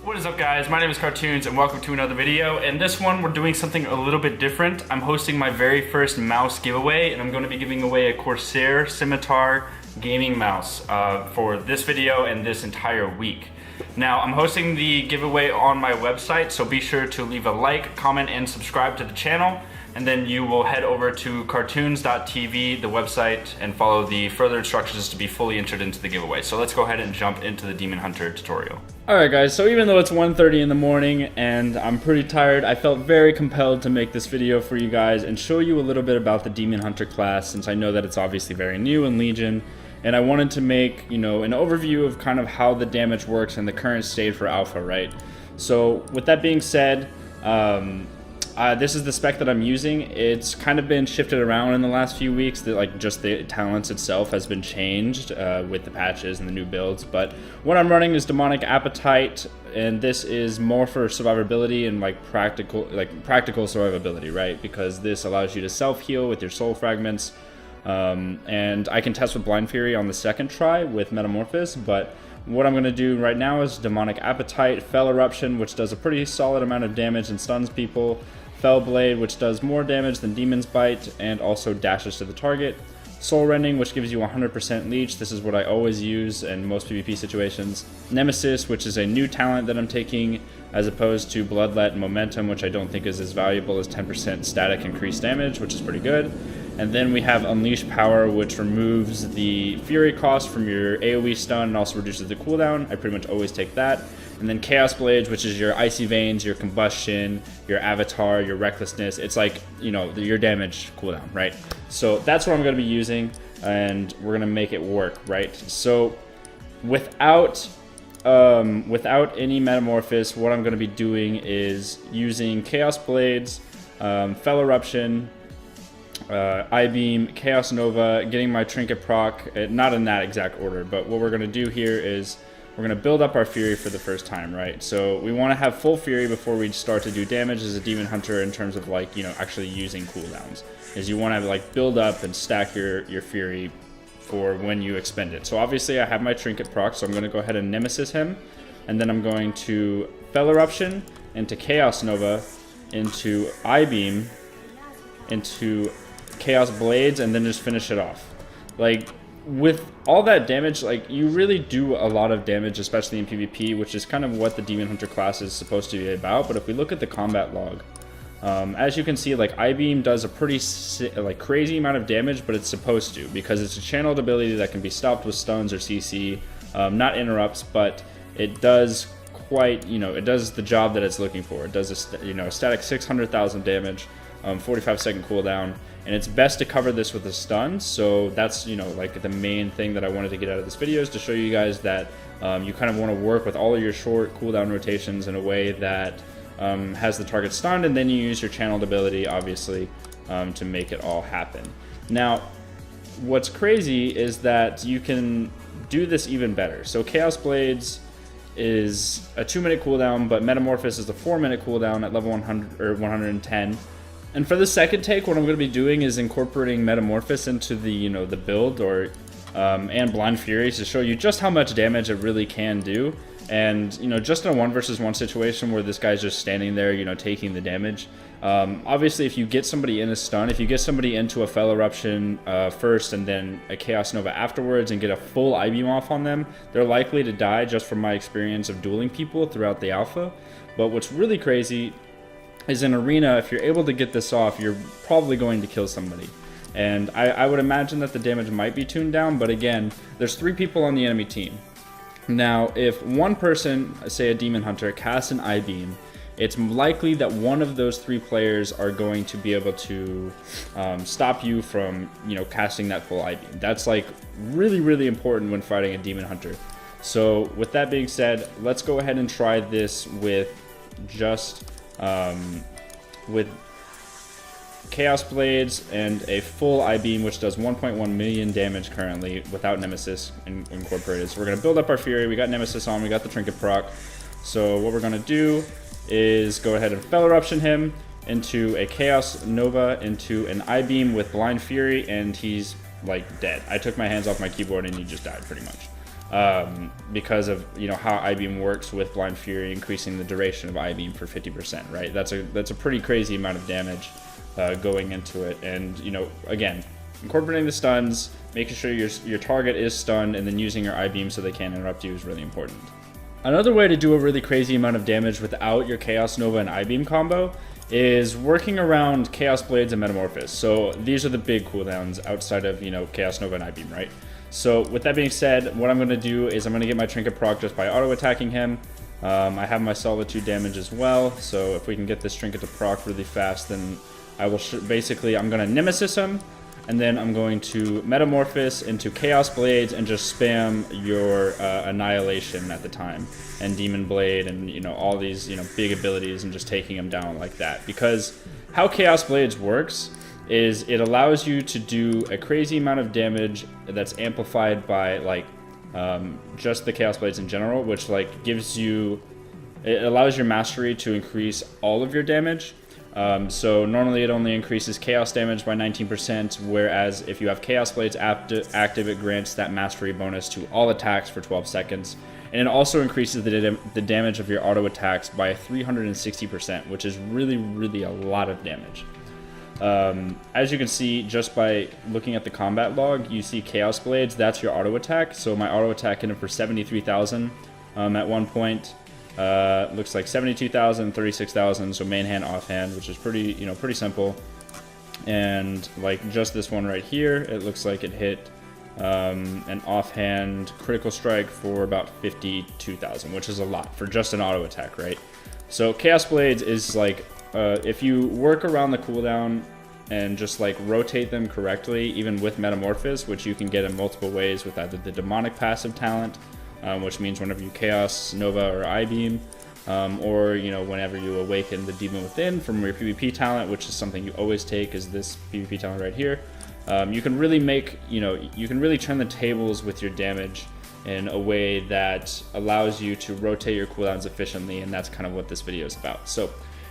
What is up, guys? My name is Cartoons and welcome to another video. In this one we're doing something a little bit different. I'm hosting my very first mouse giveaway and I'm going to be giving away a Corsair Scimitar gaming mouse for this video and this entire week. Now I'm hosting the giveaway on my website, so be sure to leave a like, comment, and subscribe to the channel. And then you will head over to cartoons.tv, the website, and follow the further instructions to be fully entered into the giveaway. So let's go ahead and jump into the Demon Hunter tutorial. Alright guys, so even though it's 1:30 in the morning and I'm pretty tired, I felt very compelled to make this video for you guys and show you a little bit about the Demon Hunter class, since I know that it's obviously very new in Legion. And I wanted to make, an overview of kind of how the damage works in the current state for Alpha, right? So with that being said, this is the spec that I'm using. It's kind of been shifted around in the last few weeks. Just the talents itself has been changed with the patches and the new builds. But what I'm running is Demonic Appetite, and this is more for survivability and practical survivability, right? Because this allows you to self-heal with your soul fragments. And I can test with Blind Fury on the second try with Metamorphosis, but what I'm going to do right now is Demonic Appetite, Fell Eruption, which does a pretty solid amount of damage and stuns people, Fell Blade, which does more damage than Demon's Bite and also dashes to the target, Soul Rending, which gives you 100% leech. This is what I always use in most PvP situations. Nemesis, which is a new talent that I'm taking, as opposed to Bloodlet and Momentum, which I don't think is as valuable as 10% static increased damage, which is pretty good. And then we have Unleash Power, which removes the Fury cost from your AoE stun and also reduces the cooldown. I pretty much always take that. And then Chaos Blades, which is your Icy Veins, your Combustion, your Avatar, your Recklessness. It's your damage cooldown, right? So that's what I'm going to be using, and we're going to make it work, right? So without any Metamorphosis, what I'm going to be doing is using Chaos Blades, Fell Eruption, I-Beam, Chaos Nova, getting my Trinket proc, not in that exact order, but what we're going to do here is we're going to build up our Fury for the first time, right? So we want to have full Fury before we start to do damage as a Demon Hunter in terms of actually using cooldowns. Is you want to build up and stack your Fury for when you expend it. So obviously I have my Trinket proc, so I'm going to go ahead and Nemesis him, and then I'm going to Fell Eruption into Chaos Nova, into I-Beam, into Chaos Blades, and then just finish it off. With all that damage, you really do a lot of damage, especially in PvP, which is kind of what the Demon Hunter class is supposed to be about. But if we look at the combat log, as you can see, I-Beam does a pretty crazy amount of damage, but it's supposed to, because it's a channeled ability that can be stopped with stuns or CC, not interrupts, but it does it does the job that it's looking for. It does a static 600,000 damage, 45-second cooldown, and it's best to cover this with a stun. So that's the main thing that I wanted to get out of this video, is to show you guys that you kind of want to work with all of your short cooldown rotations in a way that has the target stunned, and then you use your channeled ability, obviously, to make it all happen. Now, what's crazy is that you can do this even better. So Chaos Blades is a 2-minute cooldown, but Metamorphosis is a 4-minute cooldown at level 100 or 110. And for the second take, what I'm going to be doing is incorporating Metamorphosis into the the build and Blind Fury to show you just how much damage it really can do. And just in a 1-versus-1 situation where this guy's just standing there, taking the damage. Obviously, if you get somebody in a stun, if you get somebody into a Fell Eruption first and then a Chaos Nova afterwards and get a full I-Beam off on them, they're likely to die, just from my experience of dueling people throughout the alpha. But what's really crazy is in Arena, if you're able to get this off, you're probably going to kill somebody. And I would imagine that the damage might be tuned down, but again, there's 3 people on the enemy team. Now, if one person, say a Demon Hunter, casts an I-Beam, it's likely that one of those 3 players are going to be able to stop you from, casting that full I-Beam. That's really, really important when fighting a Demon Hunter. So with that being said, let's go ahead and try this with just with Chaos Blades and a full I-Beam, which does 1.1 million damage currently without Nemesis incorporated. So we're going to build up our Fury. We got Nemesis on, we got the Trinket proc. So what we're going to do is go ahead and Fell Eruption him into a Chaos Nova, into an I-Beam with Blind Fury, and he's dead. I took my hands off my keyboard and he just died pretty much. because of how I-beam works with Blind Fury, increasing the duration of I-beam for 50%, right? That's a pretty crazy amount of damage going into it. And again, incorporating the stuns, making sure your target is stunned, and then using your I-beam so they can't interrupt you is really important. Another way to do a really crazy amount of damage without your Chaos Nova and I-beam combo is working around Chaos Blades and Metamorphosis. So these are the big cooldowns outside of Chaos Nova and I-beam, right? So with that being said, what I'm going to do is I'm going to get my Trinket proc just by auto-attacking him. I have my Solitude damage as well, so if we can get this Trinket to proc really fast, then I will basically, I'm going to Nemesis him, and then I'm going to Metamorphose into Chaos Blades and just spam your Annihilation at the time, and Demon Blade, and all these big abilities, and just taking them down like that. Because how Chaos Blades works is it allows you to do a crazy amount of damage that's amplified by just the Chaos Blades in general, which gives you, it allows your mastery to increase all of your damage. So normally it only increases chaos damage by 19%, whereas if you have Chaos Blades active, it grants that mastery bonus to all attacks for 12 seconds. And it also increases the damage of your auto attacks by 360%, which is really, really a lot of damage. As you can see, just by looking at the combat log, you see Chaos Blades, that's your auto attack. So my auto attack hit him for 73,000 at one point. Looks like 72,000, 36,000, so main hand, offhand, which is pretty, pretty simple. And just this one right here, it looks like it hit an offhand critical strike for about 52,000, which is a lot for just an auto attack, right? So Chaos Blades is if you work around the cooldown and just rotate them correctly, even with Metamorphosis, which you can get in multiple ways with either the demonic passive talent, which means whenever you Chaos Nova or I-beam, or whenever you awaken the Demon Within from your PvP talent, which is something you always take, is this PvP talent right here. You can really make, you can really turn the tables with your damage in a way that allows you to rotate your cooldowns efficiently, and that's kind of what this video is about. So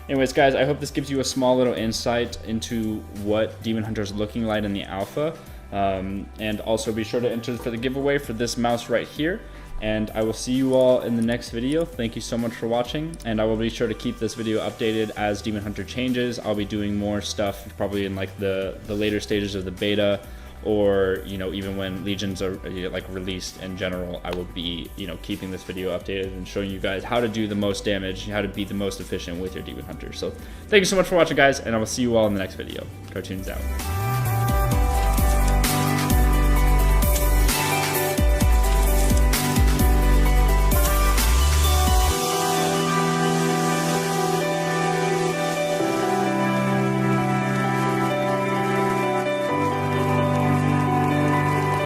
anyways, guys, I hope this gives you a small little insight into what Demon Hunter is looking like in the alpha. And also be sure to enter for the giveaway for this mouse right here. And I will see you all in the next video. Thank you so much for watching, and I will be sure to keep this video updated as Demon Hunter changes. I'll be doing more stuff probably in the later stages of the beta, or even when Legions are released in general. I will be keeping this video updated and showing you guys how to do the most damage, how to be the most efficient with your Demon Hunter. So thank you so much for watching, guys, and I will see you all in the next video. Cartoons out.